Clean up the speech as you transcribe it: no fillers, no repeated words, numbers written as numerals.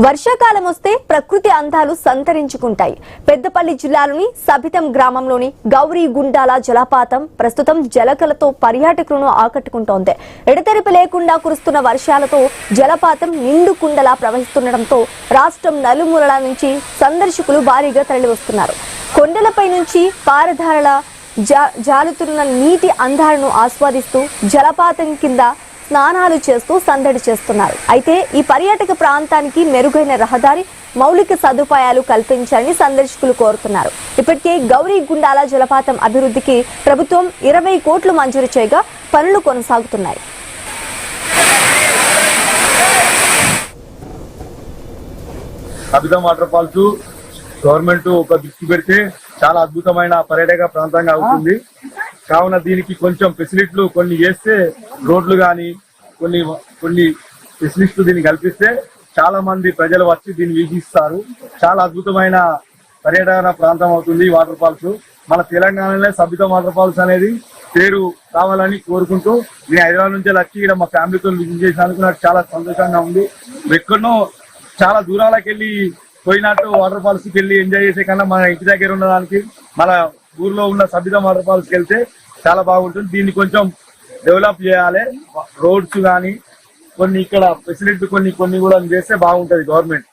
వర్షాకాలం వస్తే ప్రకృతి అందాలు సంతరించుకుంటాయి. పెద్దపల్లి జిల్లాలోని సబితం గ్రామంలోని గౌరీ గుండాల జలపాతం ప్రస్తుతం జలకలతో పర్యాటకులను ఆకట్టుకుంటోంది. ఎడతెరిపి లేకుండా కురుస్తున్న వర్షాలతో జలపాతం నిండు కుండలా ప్రవహిస్తుండటంతో రాష్ట్రం నలుమూలల నుంచి సందర్శకులు భారీగా తరలివస్తున్నారు. కొండలపై నుంచి పారధారల జాలుతున్న నీటి అందాలను ఆస్వాదిస్తూ జలపాతం కింద స్నానాలు చేస్తూ సందడి చేస్తున్నారు. అయితే ఈ పర్యాటక ప్రాంతానికి మెరుగైన రహదారి, మౌలిక సదుపాయాలు కల్పించాలని సందర్శకులు కోరుతున్నారు. ఇప్పటికే గౌరీ గుండాల జలపాతం అభివృద్ధికి ప్రభుత్వం 20 కోట్లు మంజూరు చేయగా పనులు కొనసాగుతున్నాయి. సబితం వాటర్ ఫాల్స్ గవర్నమెంట్ ఒక దృష్టి పెడితే చాలా అద్భుతమైన పర్యాటక ప్రాంతంగా అవుతుంది. కావున దీనికి కొంచెం ఫెసిలిటీలు కొన్ని చేస్తే, రోడ్లు కానీ కొన్ని ఫెసిలిటీలు దీన్ని కల్పిస్తే చాలా మంది ప్రజలు వచ్చి దీన్ని వీక్షిస్తారు. చాలా అద్భుతమైన పర్యాటక ప్రాంతం అవుతుంది వాటర్ ఫాల్స్. మన తెలంగాణలో సబితం వాటర్ ఫాల్స్ అనేది పేరు కావాలని కోరుకుంటూ నేను హైదరాబాద్ నుంచి వచ్చి ఇక్కడ మా ఫ్యామిలీతో విజిట్ చేసినందుకు నాకు చాలా సంతోషంగా ఉంది. ఎక్కడనో చాలా దూరాలకు వెళ్ళి పోయినట్టు వాటర్ ఫాల్స్ కి వెళ్ళి ఎంజాయ్ చేసే కన్నా మన ఇంటి దగ్గర ఉన్నదానికి మన ఊర్లో ఉన్న సబితం వాటర్ ఫాల్స్ కి వెళ్తే చాలా బాగుంటుంది. దీన్ని కొంచెం డెవలప్ చేయాలి. రోడ్స్ కానీ కొన్ని ఇక్కడ ఫెసిలిటీ కొన్ని కూడా చేస్తే బాగుంటది గవర్నమెంట్.